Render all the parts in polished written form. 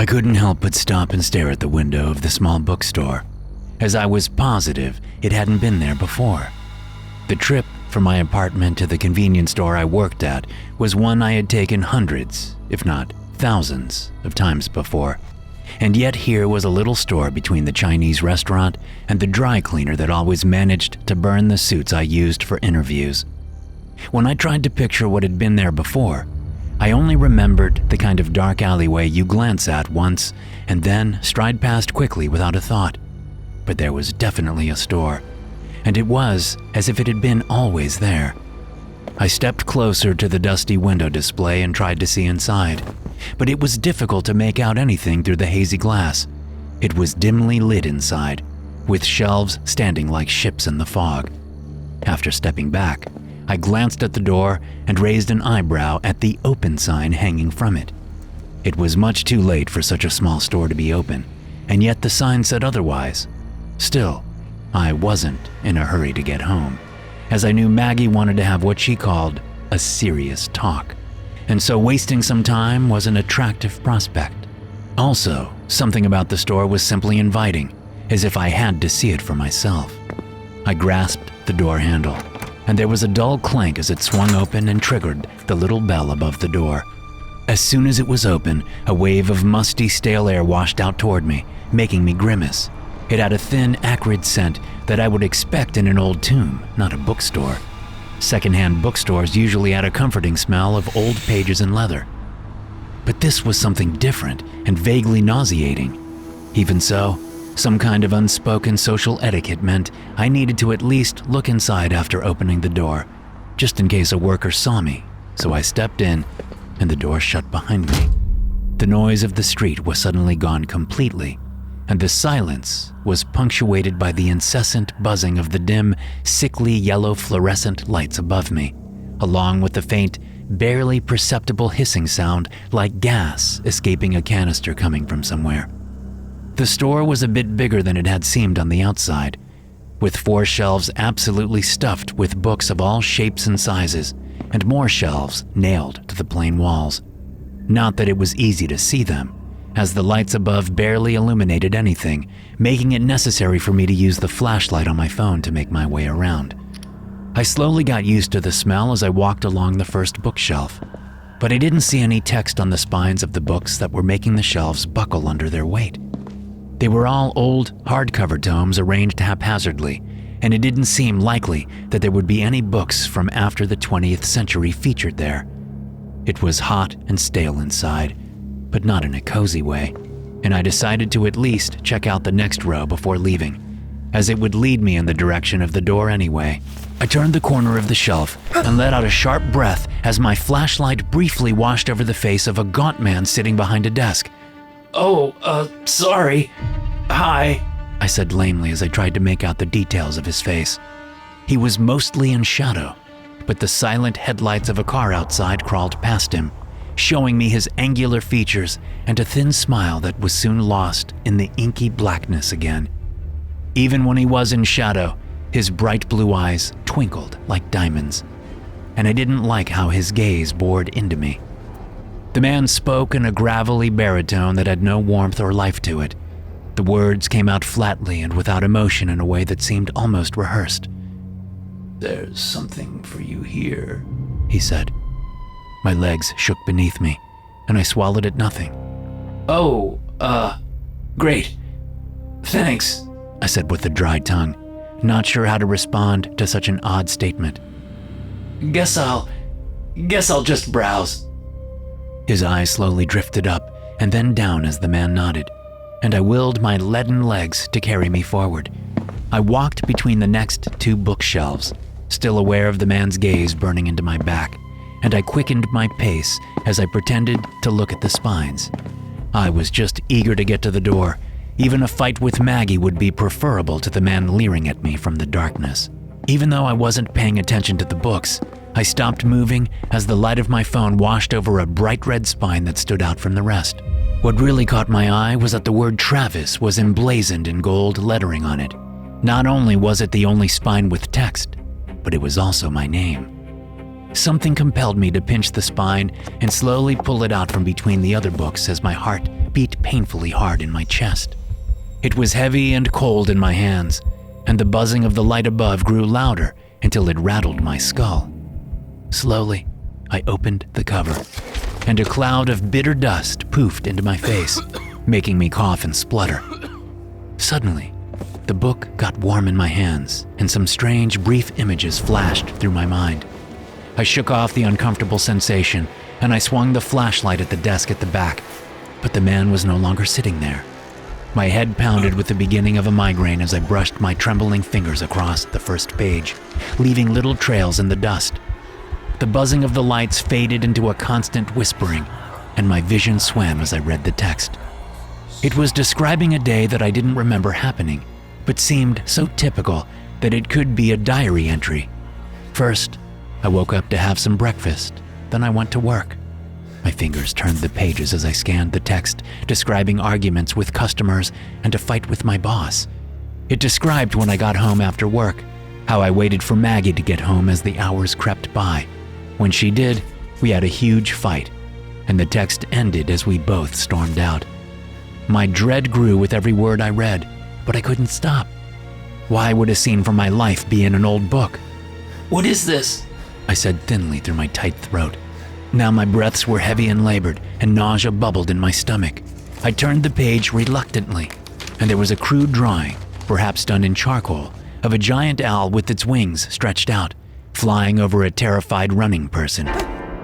I couldn't help but stop and stare at the window of the small bookstore, as I was positive it hadn't been there before. The trip from my apartment to the convenience store I worked at was one I had taken hundreds, if not thousands, of times before. And yet here was a little store between the Chinese restaurant and the dry cleaner that always managed to burn the suits I used for interviews. When I tried to picture what had been there before, I only remembered the kind of dark alleyway you glance at once and then stride past quickly without a thought. But there was definitely a store, and it was as if it had been always there. I stepped closer to the dusty window display and tried to see inside, but it was difficult to make out anything through the hazy glass. It was dimly lit inside, with shelves standing like ships in the fog. After stepping back, I glanced at the door and raised an eyebrow at the open sign hanging from it. It was much too late for such a small store to be open, and yet the sign said otherwise. Still, I wasn't in a hurry to get home, as I knew Maggie wanted to have what she called a serious talk, and so wasting some time was an attractive prospect. Also, something about the store was simply inviting, as if I had to see it for myself. I grasped the door handle, and there was a dull clank as it swung open and triggered the little bell above the door. As soon as it was open, a wave of musty, stale air washed out toward me, making me grimace. It had a thin, acrid scent that I would expect in an old tomb, not a bookstore. Secondhand bookstores usually had a comforting smell of old pages and leather. But this was something different and vaguely nauseating. Even so, some kind of unspoken social etiquette meant I needed to at least look inside after opening the door, just in case a worker saw me, so I stepped in and the door shut behind me. The noise of the street was suddenly gone completely, and the silence was punctuated by the incessant buzzing of the dim, sickly yellow fluorescent lights above me, along with the faint, barely perceptible hissing sound like gas escaping a canister coming from somewhere. The store was a bit bigger than it had seemed on the outside, with 4 shelves absolutely stuffed with books of all shapes and sizes, and more shelves nailed to the plain walls. Not that it was easy to see them, as the lights above barely illuminated anything, making it necessary for me to use the flashlight on my phone to make my way around. I slowly got used to the smell as I walked along the first bookshelf, but I didn't see any text on the spines of the books that were making the shelves buckle under their weight. They were all old, hardcover tomes arranged haphazardly, and it didn't seem likely that there would be any books from after the 20th century featured there. It was hot and stale inside, but not in a cozy way, and I decided to at least check out the next row before leaving, as it would lead me in the direction of the door anyway. I turned the corner of the shelf and let out a sharp breath as my flashlight briefly washed over the face of a gaunt man sitting behind a desk. Sorry. Hi, I said lamely as I tried to make out the details of his face. He was mostly in shadow, but the silent headlights of a car outside crawled past him, showing me his angular features and a thin smile that was soon lost in the inky blackness again. Even when he was in shadow, his bright blue eyes twinkled like diamonds, and I didn't like how his gaze bored into me. The man spoke in a gravelly baritone that had no warmth or life to it. The words came out flatly and without emotion in a way that seemed almost rehearsed. "There's something for you here," he said. My legs shook beneath me, and I swallowed at nothing. Great. Thanks," I said with a dry tongue, not sure how to respond to such an odd statement. Guess I'll just browse." His eyes slowly drifted up and then down as the man nodded, and I willed my leaden legs to carry me forward. I walked between the next 2 bookshelves, still aware of the man's gaze burning into my back, and I quickened my pace as I pretended to look at the spines. I was just eager to get to the door. Even a fight with Maggie would be preferable to the man leering at me from the darkness. Even though I wasn't paying attention to the books, I stopped moving as the light of my phone washed over a bright red spine that stood out from the rest. What really caught my eye was that the word Travis was emblazoned in gold lettering on it. Not only was it the only spine with text, but it was also my name. Something compelled me to pinch the spine and slowly pull it out from between the other books as my heart beat painfully hard in my chest. It was heavy and cold in my hands, and the buzzing of the light above grew louder until it rattled my skull. Slowly, I opened the cover, and a cloud of bitter dust poofed into my face, making me cough and splutter. Suddenly, the book got warm in my hands, and some strange, brief images flashed through my mind. I shook off the uncomfortable sensation, and I swung the flashlight at the desk at the back, but the man was no longer sitting there. My head pounded with the beginning of a migraine as I brushed my trembling fingers across the first page, leaving little trails in the dust. The buzzing of the lights faded into a constant whispering, and my vision swam as I read the text. It was describing a day that I didn't remember happening, but seemed so typical that it could be a diary entry. First, I woke up to have some breakfast, then I went to work. My fingers turned the pages as I scanned the text, describing arguments with customers and a fight with my boss. It described when I got home after work, how I waited for Maggie to get home as the hours crept by. When she did, we had a huge fight, and the text ended as we both stormed out. My dread grew with every word I read, but I couldn't stop. Why would a scene from my life be in an old book? "What is this?" I said thinly through my tight throat. Now my breaths were heavy and labored, and nausea bubbled in my stomach. I turned the page reluctantly, and there was a crude drawing, perhaps done in charcoal, of a giant owl with its wings stretched out, flying over a terrified running person.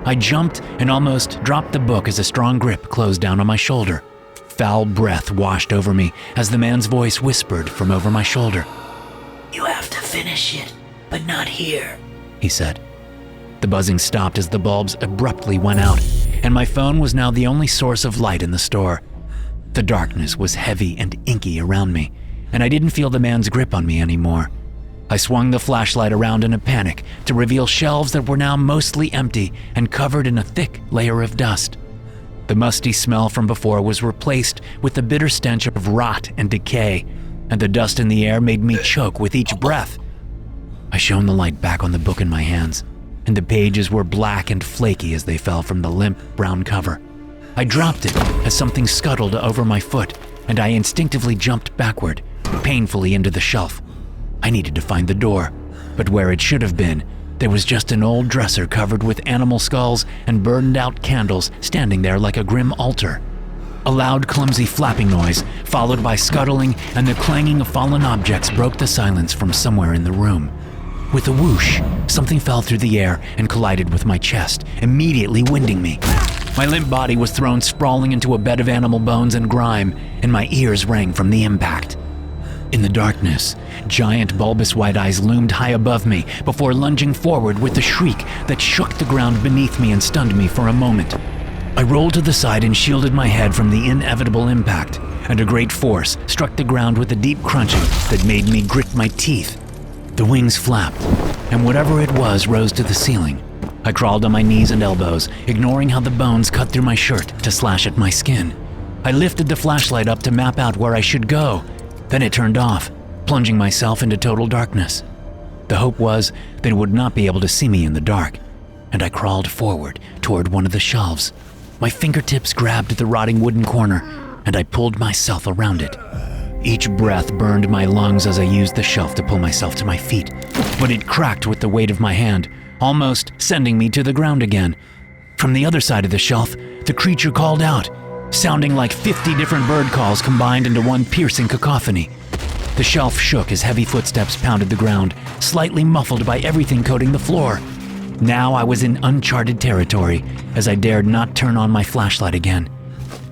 I jumped and almost dropped the book as a strong grip closed down on my shoulder. Foul breath washed over me as the man's voice whispered from over my shoulder. "You have to finish it, but not here," he said. The buzzing stopped as the bulbs abruptly went out, and my phone was now the only source of light in the store. The darkness was heavy and inky around me, and I didn't feel the man's grip on me anymore. I swung the flashlight around in a panic to reveal shelves that were now mostly empty and covered in a thick layer of dust. The musty smell from before was replaced with the bitter stench of rot and decay, and the dust in the air made me choke with each breath. I shone the light back on the book in my hands, and the pages were black and flaky as they fell from the limp brown cover. I dropped it as something scuttled over my foot, and I instinctively jumped backward, painfully into the shelf. I needed to find the door, but where it should have been, there was just an old dresser covered with animal skulls and burned-out candles standing there like a grim altar. A loud, clumsy flapping noise, followed by scuttling and the clanging of fallen objects, broke the silence from somewhere in the room. With a whoosh, something fell through the air and collided with my chest, immediately winding me. My limp body was thrown sprawling into a bed of animal bones and grime, and my ears rang from the impact. In the darkness, giant bulbous white eyes loomed high above me before lunging forward with a shriek that shook the ground beneath me and stunned me for a moment. I rolled to the side and shielded my head from the inevitable impact, and a great force struck the ground with a deep crunching that made me grit my teeth. The wings flapped, and whatever it was rose to the ceiling. I crawled on my knees and elbows, ignoring how the bones cut through my shirt to slash at my skin. I lifted the flashlight up to map out where I should go. Then it turned off, plunging myself into total darkness. The hope was that it would not be able to see me in the dark, and I crawled forward toward one of the shelves. My fingertips grabbed the rotting wooden corner, and I pulled myself around it. Each breath burned my lungs as I used the shelf to pull myself to my feet, but it cracked with the weight of my hand, almost sending me to the ground again. From the other side of the shelf, the creature called out, sounding like 50 different bird calls combined into one piercing cacophony. The shelf shook as heavy footsteps pounded the ground, slightly muffled by everything coating the floor. Now I was in uncharted territory, as I dared not turn on my flashlight again.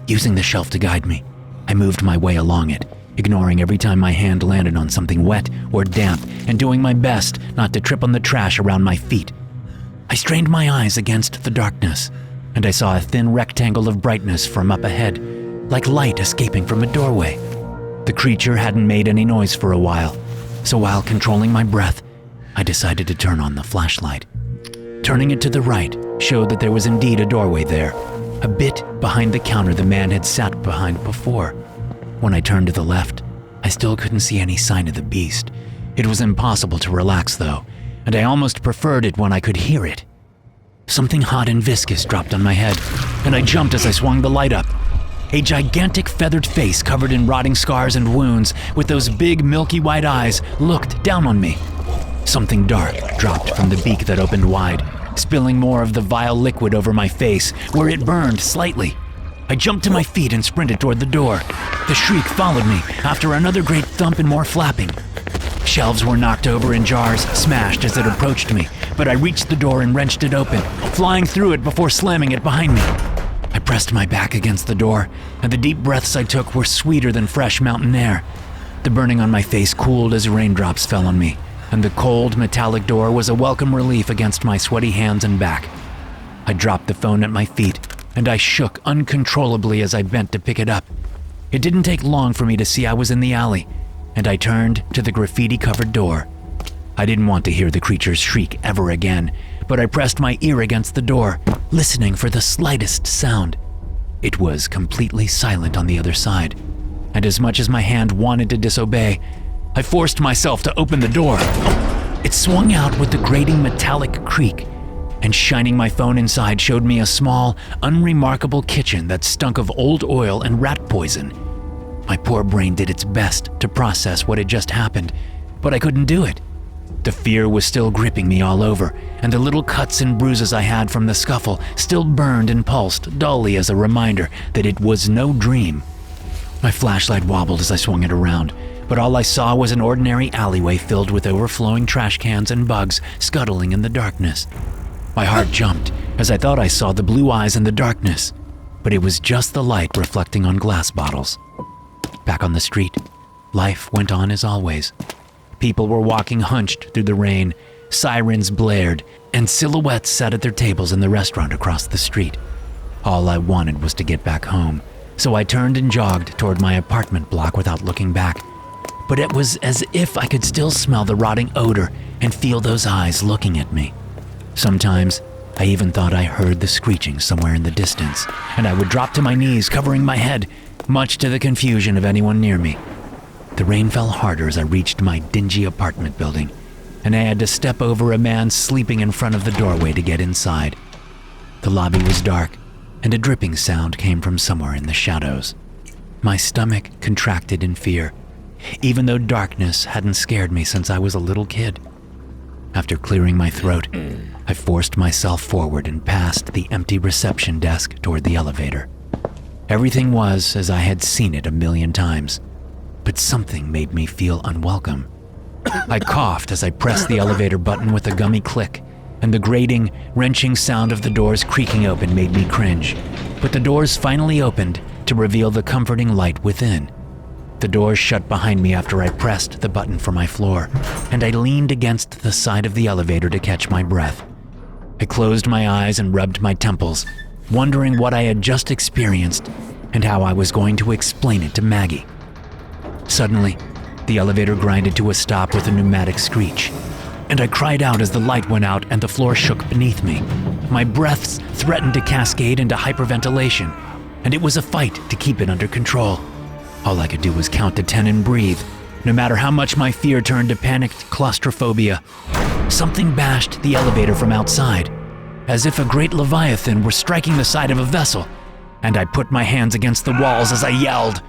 Using the shelf to guide me, I moved my way along it, ignoring every time my hand landed on something wet or damp, and doing my best not to trip on the trash around my feet. I strained my eyes against the darkness, and I saw a thin rectangle of brightness from up ahead, like light escaping from a doorway. The creature hadn't made any noise for a while, so while controlling my breath, I decided to turn on the flashlight. Turning it to the right showed that there was indeed a doorway there, a bit behind the counter the man had sat behind before. When I turned to the left, I still couldn't see any sign of the beast. It was impossible to relax though, and I almost preferred it when I could hear it. Something hot and viscous dropped on my head, and I jumped as I swung the light up. A gigantic feathered face covered in rotting scars and wounds, with those big milky white eyes, looked down on me. Something dark dropped from the beak that opened wide, spilling more of the vile liquid over my face, where it burned slightly. I jumped to my feet and sprinted toward the door. The shriek followed me after another great thump and more flapping. Shelves were knocked over and jars smashed as it approached me, but I reached the door and wrenched it open, flying through it before slamming it behind me. I pressed my back against the door, and the deep breaths I took were sweeter than fresh mountain air. The burning on my face cooled as raindrops fell on me, and the cold, metallic door was a welcome relief against my sweaty hands and back. I dropped the phone at my feet, and I shook uncontrollably as I bent to pick it up. It didn't take long for me to see I was in the alley, and I turned to the graffiti-covered door. I didn't want to hear the creature's shriek ever again, but I pressed my ear against the door, listening for the slightest sound. It was completely silent on the other side, and as much as my hand wanted to disobey, I forced myself to open the door. It swung out with a grating metallic creak, and shining my phone inside showed me a small, unremarkable kitchen that stunk of old oil and rat poison. My poor brain did its best to process what had just happened, but I couldn't do it. The fear was still gripping me all over, and the little cuts and bruises I had from the scuffle still burned and pulsed dully as a reminder that it was no dream. My flashlight wobbled as I swung it around, but all I saw was an ordinary alleyway filled with overflowing trash cans and bugs scuttling in the darkness. My heart jumped as I thought I saw the blue eyes in the darkness, but it was just the light reflecting on glass bottles. Back on the street, life went on as always. People were walking hunched through the rain, sirens blared, and silhouettes sat at their tables in the restaurant across the street. All I wanted was to get back home, so I turned and jogged toward my apartment block without looking back. But it was as if I could still smell the rotting odor and feel those eyes looking at me. Sometimes, I even thought I heard the screeching somewhere in the distance, and I would drop to my knees, covering my head, much to the confusion of anyone near me. The rain fell harder as I reached my dingy apartment building, and I had to step over a man sleeping in front of the doorway to get inside. The lobby was dark, and a dripping sound came from somewhere in the shadows. My stomach contracted in fear, even though darkness hadn't scared me since I was a little kid. After clearing my throat, I forced myself forward and past the empty reception desk toward the elevator. Everything was as I had seen it a million times, but something made me feel unwelcome. I coughed as I pressed the elevator button with a gummy click, and the grating, wrenching sound of the doors creaking open made me cringe. But the doors finally opened to reveal the comforting light within. The doors shut behind me after I pressed the button for my floor, and I leaned against the side of the elevator to catch my breath. I closed my eyes and rubbed my temples, wondering what I had just experienced and how I was going to explain it to Maggie. Suddenly, the elevator grinded to a stop with a pneumatic screech, and I cried out as the light went out and the floor shook beneath me. My breaths threatened to cascade into hyperventilation, and it was a fight to keep it under control. All I could do was count to 10 and breathe, no matter how much my fear turned to panicked claustrophobia. Something bashed the elevator from outside, as if a great leviathan were striking the side of a vessel, and I put my hands against the walls as I yelled.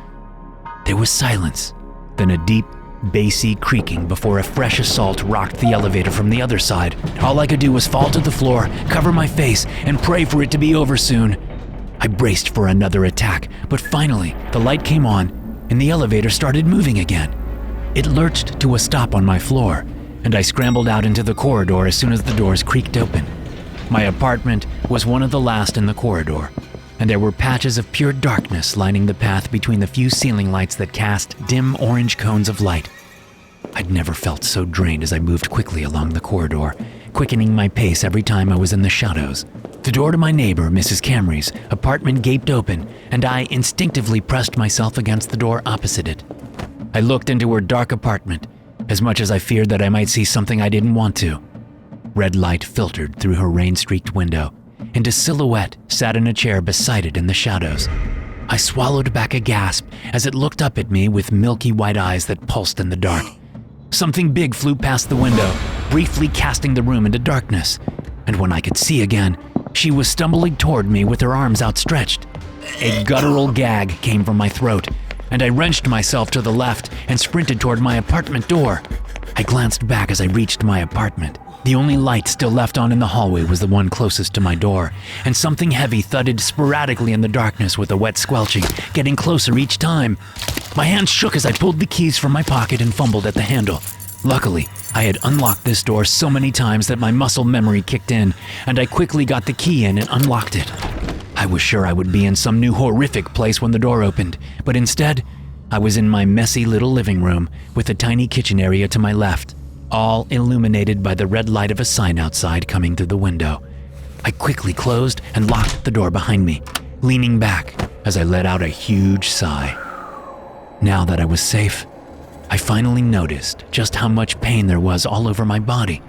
There was silence, then a deep, bassy creaking before a fresh assault rocked the elevator from the other side. All I could do was fall to the floor, cover my face, and pray for it to be over soon. I braced for another attack, but finally, the light came on, and the elevator started moving again. It lurched to a stop on my floor, and I scrambled out into the corridor as soon as the doors creaked open. My apartment was one of the last in the corridor, and there were patches of pure darkness lining the path between the few ceiling lights that cast dim orange cones of light. I'd never felt so drained as I moved quickly along the corridor, quickening my pace every time I was in the shadows. The door to my neighbor, Mrs. Camry's, apartment gaped open, and I instinctively pressed myself against the door opposite it. I looked into her dark apartment, as much as I feared that I might see something I didn't want to. Red light filtered through her rain-streaked window, and a silhouette sat in a chair beside it in the shadows. I swallowed back a gasp as it looked up at me with milky white eyes that pulsed in the dark. Something big flew past the window, briefly casting the room into darkness, and when I could see again, she was stumbling toward me with her arms outstretched. A guttural gag came from my throat, and I wrenched myself to the left and sprinted toward my apartment door. I glanced back as I reached my apartment. The only light still left on in the hallway was the one closest to my door, and something heavy thudded sporadically in the darkness with a wet squelching, getting closer each time. My hands shook as I pulled the keys from my pocket and fumbled at the handle. Luckily, I had unlocked this door so many times that my muscle memory kicked in, and I quickly got the key in and unlocked it. I was sure I would be in some new horrific place when the door opened, but instead, I was in my messy little living room with a tiny kitchen area to my left, all illuminated by the red light of a sign outside coming through the window. I quickly closed and locked the door behind me, leaning back as I let out a huge sigh. Now that I was safe, I finally noticed just how much pain there was all over my body,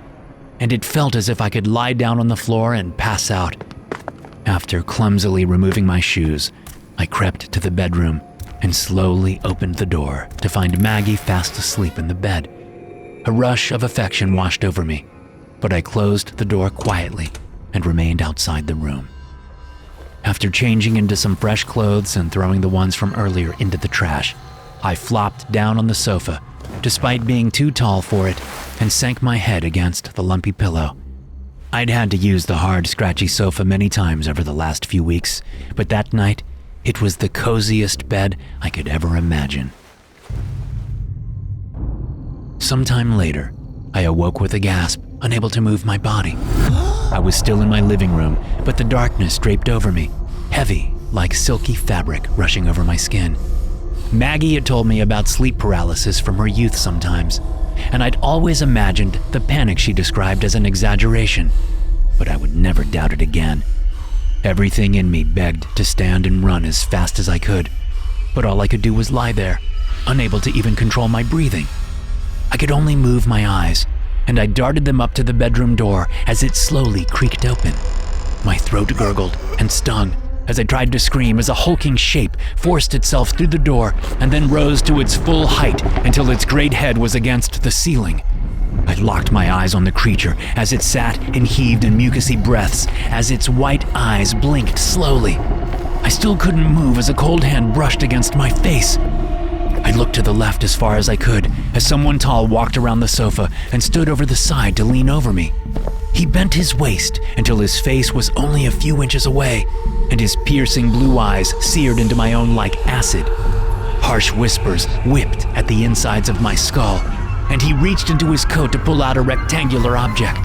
and it felt as if I could lie down on the floor and pass out. After clumsily removing my shoes, I crept to the bedroom and slowly opened the door to find Maggie fast asleep in the bed. A rush of affection washed over me, but I closed the door quietly and remained outside the room. After changing into some fresh clothes and throwing the ones from earlier into the trash, I flopped down on the sofa, despite being too tall for it, and sank my head against the lumpy pillow. I'd had to use the hard, scratchy sofa many times over the last few weeks, but that night, it was the coziest bed I could ever imagine. Sometime later, I awoke with a gasp, unable to move my body. I was still in my living room, but the darkness draped over me, heavy like silky fabric rushing over my skin. Maggie had told me about sleep paralysis from her youth sometimes, and I'd always imagined the panic she described as an exaggeration, but I would never doubt it again. Everything in me begged to stand and run as fast as I could, but all I could do was lie there, unable to even control my breathing. I could only move my eyes, and I darted them up to the bedroom door as it slowly creaked open. My throat gurgled and stung as I tried to scream as a hulking shape forced itself through the door and then rose to its full height until its great head was against the ceiling. I locked my eyes on the creature as it sat and heaved in mucousy breaths as its white eyes blinked slowly. I still couldn't move as a cold hand brushed against my face. I looked to the left as far as I could as someone tall walked around the sofa and stood over the side to lean over me. He bent his waist until his face was only a few inches away, and his piercing blue eyes seared into my own like acid. Harsh whispers whipped at the insides of my skull, and he reached into his coat to pull out a rectangular object.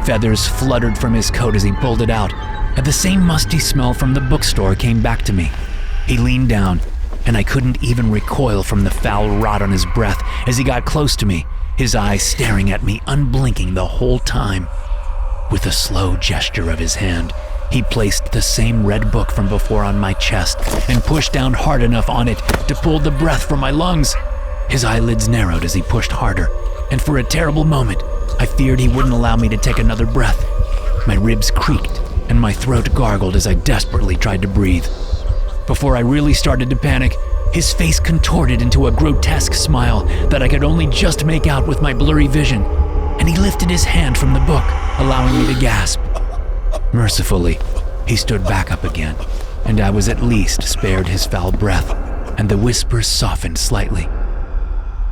Feathers fluttered from his coat as he pulled it out, and the same musty smell from the bookstore came back to me. He leaned down, and I couldn't even recoil from the foul rot on his breath as he got close to me, his eyes staring at me, unblinking the whole time. With a slow gesture of his hand, he placed the same red book from before on my chest and pushed down hard enough on it to pull the breath from my lungs. His eyelids narrowed as he pushed harder, and for a terrible moment, I feared he wouldn't allow me to take another breath. My ribs creaked, and my throat gargled as I desperately tried to breathe. Before I really started to panic, his face contorted into a grotesque smile that I could only just make out with my blurry vision, and he lifted his hand from the book, allowing me to gasp. Mercifully, he stood back up again, and I was at least spared his foul breath, and the whispers softened slightly.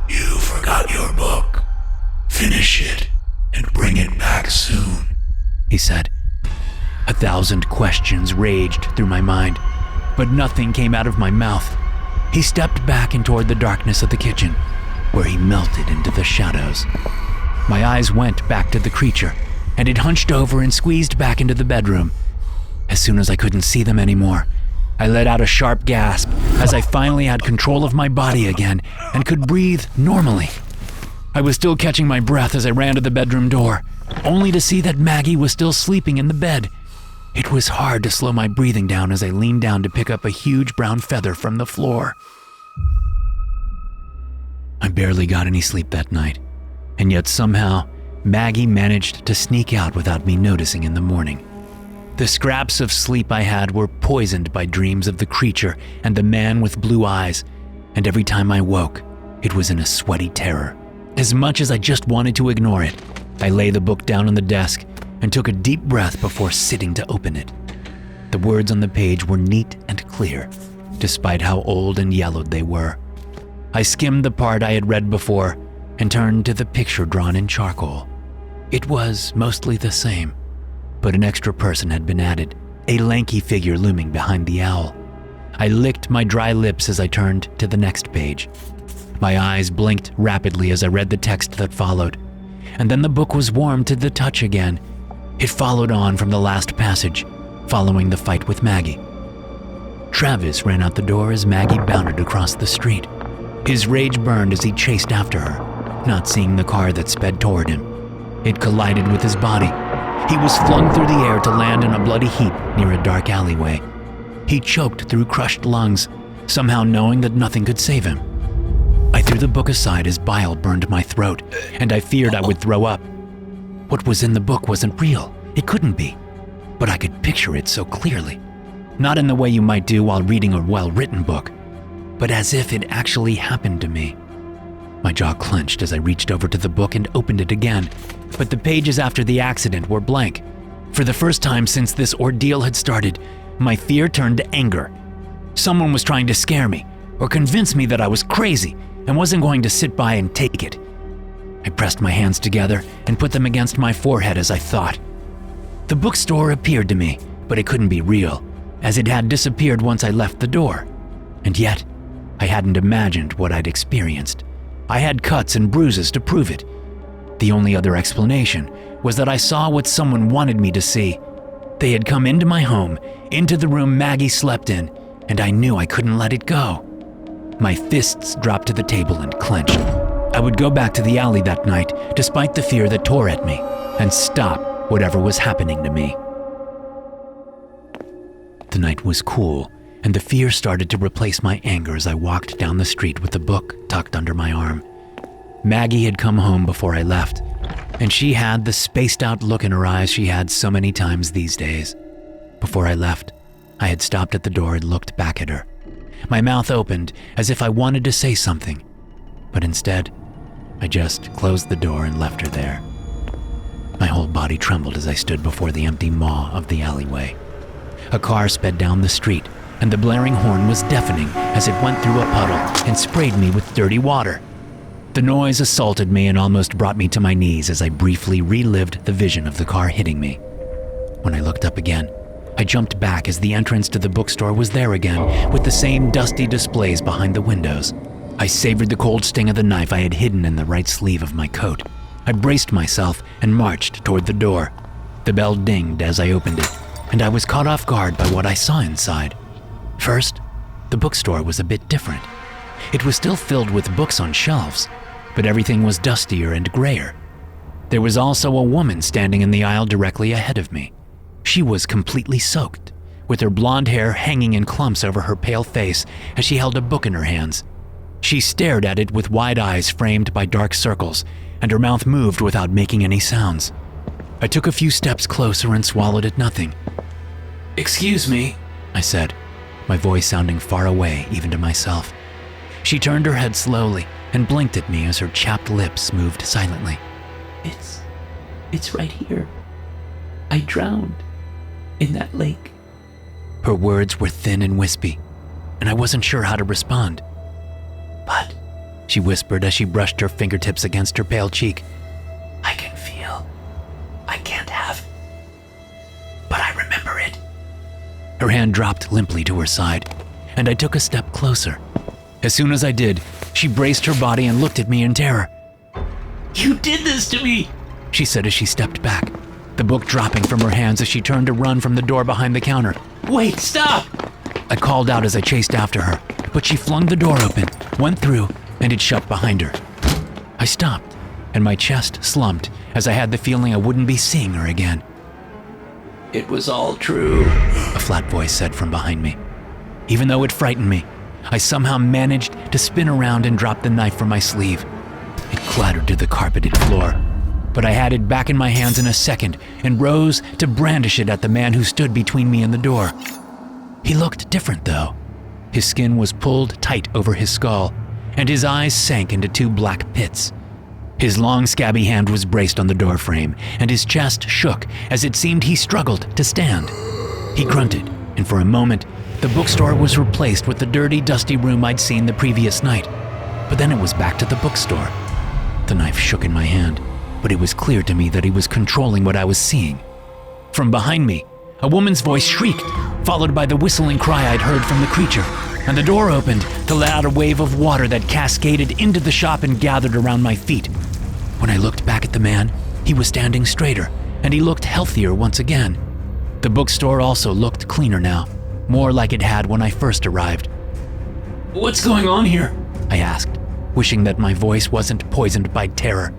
"You forgot your book. Finish it and bring it back soon," he said. 1,000 questions raged through my mind, but nothing came out of my mouth. He stepped back and toward the darkness of the kitchen, where he melted into the shadows. My eyes went back to the creature, and it hunched over and squeezed back into the bedroom. As soon as I couldn't see them anymore, I let out a sharp gasp as I finally had control of my body again and could breathe normally. I was still catching my breath as I ran to the bedroom door, only to see that Maggie was still sleeping in the bed. It was hard to slow my breathing down as I leaned down to pick up a huge brown feather from the floor. I barely got any sleep that night, and yet somehow, Maggie managed to sneak out without me noticing in the morning. The scraps of sleep I had were poisoned by dreams of the creature and the man with blue eyes, and every time I woke, it was in a sweaty terror. As much as I just wanted to ignore it, I laid the book down on the desk and took a deep breath before sitting to open it. The words on the page were neat and clear, despite how old and yellowed they were. I skimmed the part I had read before and turned to the picture drawn in charcoal. It was mostly the same, but an extra person had been added, a lanky figure looming behind the owl. I licked my dry lips as I turned to the next page. My eyes blinked rapidly as I read the text that followed, and then the book was warm to the touch again. It followed on from the last passage, following the fight with Maggie. Travis ran out the door as Maggie bounded across the street. His rage burned as he chased after her, not seeing the car that sped toward him. It collided with his body. He was flung through the air to land in a bloody heap near a dark alleyway. He choked through crushed lungs, somehow knowing that nothing could save him. I threw the book aside as bile burned my throat, and I feared I would throw up. What was in the book wasn't real. It couldn't be. But I could picture it so clearly. Not in the way you might do while reading a well-written book, but as if it actually happened to me. My jaw clenched as I reached over to the book and opened it again, but the pages after the accident were blank. For the first time since this ordeal had started, my fear turned to anger. Someone was trying to scare me, or convince me that I was crazy and wasn't going to sit by and take it. I pressed my hands together and put them against my forehead as I thought. The bookstore appeared to me, but it couldn't be real, as it had disappeared once I left the door. And yet, I hadn't imagined what I'd experienced. I had cuts and bruises to prove it. The only other explanation was that I saw what someone wanted me to see. They had come into my home, into the room Maggie slept in, and I knew I couldn't let it go. My fists dropped to the table and clenched. I would go back to the alley that night, despite the fear that tore at me, and stop whatever was happening to me. The night was cool, and the fear started to replace my anger as I walked down the street with the book tucked under my arm. Maggie had come home before I left, and she had the spaced-out look in her eyes she had so many times these days. Before I left, I had stopped at the door and looked back at her. My mouth opened as if I wanted to say something, but instead, I just closed the door and left her there. My whole body trembled as I stood before the empty maw of the alleyway. A car sped down the street, and the blaring horn was deafening as it went through a puddle and sprayed me with dirty water. The noise assaulted me and almost brought me to my knees as I briefly relived the vision of the car hitting me. When I looked up again, I jumped back as the entrance to the bookstore was there again, with the same dusty displays behind the windows. I savored the cold sting of the knife I had hidden in the right sleeve of my coat. I braced myself and marched toward the door. The bell dinged as I opened it, and I was caught off guard by what I saw inside. First, the bookstore was a bit different. It was still filled with books on shelves, but everything was dustier and grayer. There was also a woman standing in the aisle directly ahead of me. She was completely soaked, with her blonde hair hanging in clumps over her pale face as she held a book in her hands. She stared at it with wide eyes framed by dark circles, and her mouth moved without making any sounds. I took a few steps closer and swallowed at nothing. "Excuse me," I said, my voice sounding far away even to myself. She turned her head slowly and blinked at me as her chapped lips moved silently. It's right here. I drowned in that lake." Her words were thin and wispy, and I wasn't sure how to respond. "But," she whispered as she brushed her fingertips against her pale cheek, "I can feel. I can't have. But I remember it." Her hand dropped limply to her side, and I took a step closer. As soon as I did, she braced her body and looked at me in terror. "You did this to me," she said as she stepped back, the book dropping from her hands as she turned to run from the door behind the counter. "Wait, stop!" I called out as I chased after her, but she flung the door open, went through, and it shut behind her. I stopped, and my chest slumped as I had the feeling I wouldn't be seeing her again. "It was all true," a flat voice said from behind me. Even though it frightened me, I somehow managed to spin around and drop the knife from my sleeve. It clattered to the carpeted floor, but I had it back in my hands in a second and rose to brandish it at the man who stood between me and the door. He looked different, though. His skin was pulled tight over his skull, and his eyes sank into two black pits. His long, scabby hand was braced on the doorframe, and his chest shook as it seemed he struggled to stand. He grunted and for a moment, the bookstore was replaced with the dirty, dusty room I'd seen the previous night. But then it was back to the bookstore. The knife shook in my hand, but it was clear to me that he was controlling what I was seeing. From behind me, a woman's voice shrieked, followed by the whistling cry I'd heard from the creature, and the door opened to let out a wave of water that cascaded into the shop and gathered around my feet. When I looked back at the man, he was standing straighter, and he looked healthier once again. The bookstore also looked cleaner now, more like it had when I first arrived. "What's going on here?" I asked, wishing that my voice wasn't poisoned by terror.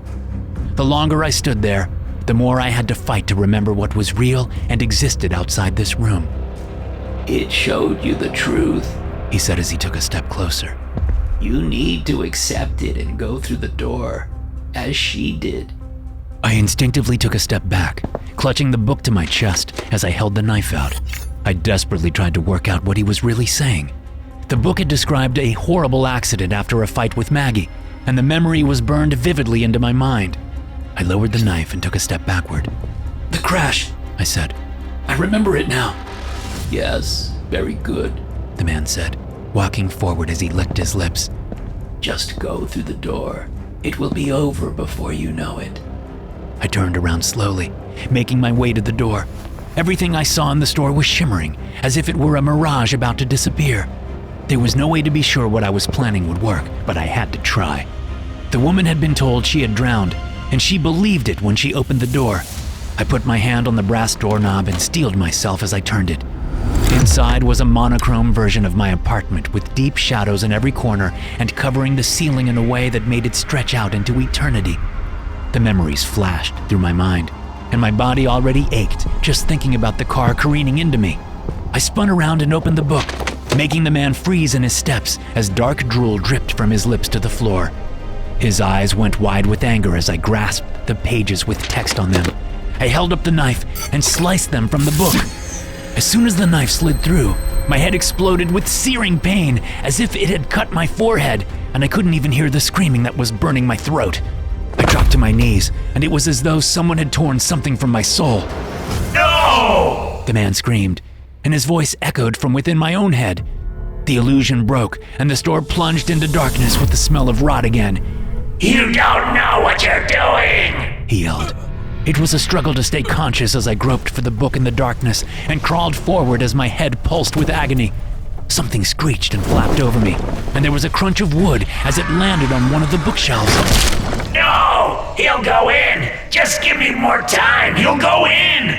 The longer I stood there, the more I had to fight to remember what was real and existed outside this room. "It showed you the truth," he said as he took a step closer. "You need to accept it and go through the door, as she did." I instinctively took a step back, clutching the book to my chest as I held the knife out. I desperately tried to work out what he was really saying. The book had described a horrible accident after a fight with Maggie, and the memory was burned vividly into my mind. I lowered the knife and took a step backward. "The crash," I said. "I remember it now." "Yes, very good," the man said, walking forward as he licked his lips. "Just go through the door. It will be over before you know it." I turned around slowly, making my way to the door. Everything I saw in the store was shimmering, as if it were a mirage about to disappear. There was no way to be sure what I was planning would work, but I had to try. The woman had been told she had drowned, and she believed it when she opened the door. I put my hand on the brass doorknob and steeled myself as I turned it. Inside was a monochrome version of my apartment with deep shadows in every corner and covering the ceiling in a way that made it stretch out into eternity. The memories flashed through my mind, and my body already ached just thinking about the car careening into me. I spun around and opened the book, making the man freeze in his steps as dark drool dripped from his lips to the floor. His eyes went wide with anger as I grasped the pages with text on them. I held up the knife and sliced them from the book. As soon as the knife slid through, my head exploded with searing pain as if it had cut my forehead, and I couldn't even hear the screaming that was burning my throat. I dropped to my knees, and it was as though someone had torn something from my soul. "No!" the man screamed, and his voice echoed from within my own head. The illusion broke, and the store plunged into darkness with the smell of rot again. "You don't know what you're doing!" he yelled. It was a struggle to stay conscious as I groped for the book in the darkness and crawled forward as my head pulsed with agony. Something screeched and flapped over me, and there was a crunch of wood as it landed on one of the bookshelves. "No! He'll go in! Just give me more time! He'll go in!"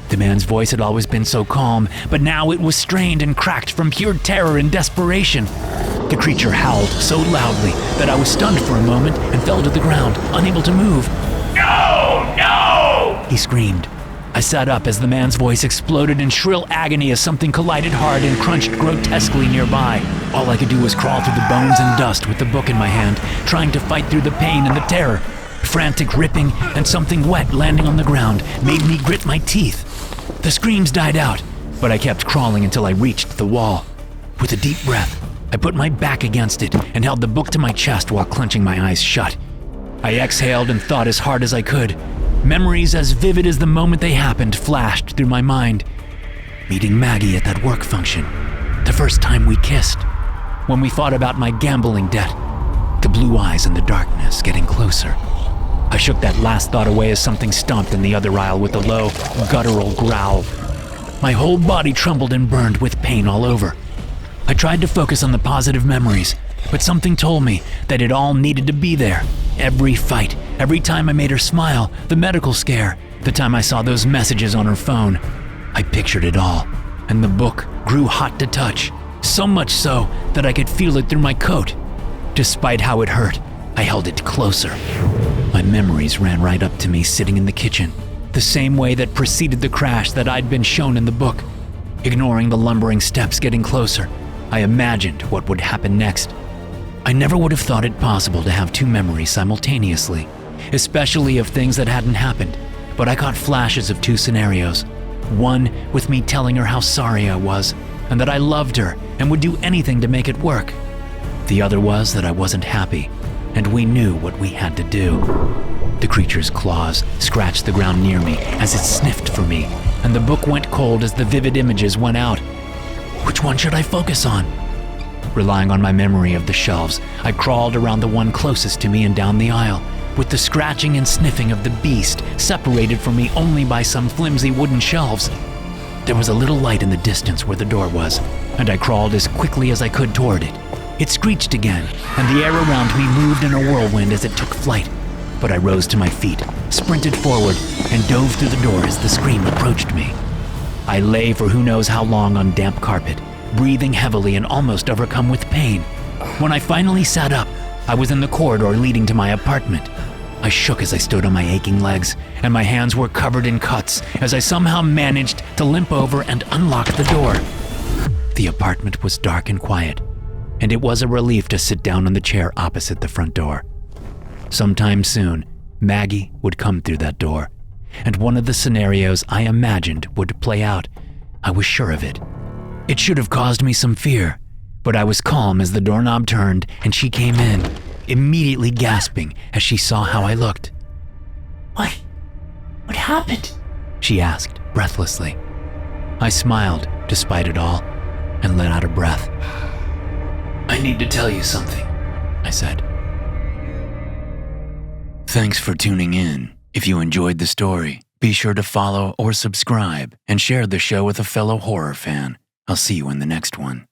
The man's voice had always been so calm, but now it was strained and cracked from pure terror and desperation. The creature howled so loudly that I was stunned for a moment and fell to the ground, unable to move. "No! No!" he screamed. I sat up as the man's voice exploded in shrill agony as something collided hard and crunched grotesquely nearby. All I could do was crawl through the bones and dust with the book in my hand, trying to fight through the pain and the terror. Frantic ripping and something wet landing on the ground made me grit my teeth. The screams died out, but I kept crawling until I reached the wall. With a deep breath, I put my back against it and held the book to my chest while clenching my eyes shut. I exhaled and thought as hard as I could. Memories as vivid as the moment they happened flashed through my mind. Meeting Maggie at that work function, the first time we kissed, when we fought about my gambling debt, the blue eyes in the darkness getting closer. I shook that last thought away as something stomped in the other aisle with a low, guttural growl. My whole body trembled and burned with pain all over. I tried to focus on the positive memories, but something told me that it all needed to be there. Every fight, every time I made her smile, the medical scare, the time I saw those messages on her phone. I pictured it all, and the book grew hot to touch, so much so that I could feel it through my coat. Despite how it hurt, I held it closer. My memories ran right up to me sitting in the kitchen, the same way that preceded the crash that I'd been shown in the book. Ignoring the lumbering steps getting closer, I imagined what would happen next. I never would have thought it possible to have two memories simultaneously, especially of things that hadn't happened, but I caught flashes of two scenarios. One with me telling her how sorry I was, and that I loved her and would do anything to make it work. The other was that I wasn't happy, and we knew what we had to do. The creature's claws scratched the ground near me as it sniffed for me, and the book went cold as the vivid images went out, one should I focus on? Relying on my memory of the shelves, I crawled around the one closest to me and down the aisle, with the scratching and sniffing of the beast separated from me only by some flimsy wooden shelves. There was a little light in the distance where the door was, and I crawled as quickly as I could toward it. It screeched again, and the air around me moved in a whirlwind as it took flight. But I rose to my feet, sprinted forward, and dove through the door as the scream approached me. I lay for who knows how long on damp carpet, breathing heavily and almost overcome with pain. When I finally sat up, I was in the corridor leading to my apartment. I shook as I stood on my aching legs, and my hands were covered in cuts as I somehow managed to limp over and unlock the door. The apartment was dark and quiet, and it was a relief to sit down on the chair opposite the front door. Sometime soon, Maggie would come through that door, and one of the scenarios I imagined would play out. I was sure of it. It should have caused me some fear, but I was calm as the doorknob turned and she came in, immediately gasping as she saw how I looked. What happened? She asked breathlessly. I smiled despite it all and let out a breath. I need to tell you something, I said. Thanks for tuning in. If you enjoyed the story, be sure to follow or subscribe and share the show with a fellow horror fan. I'll see you in the next one.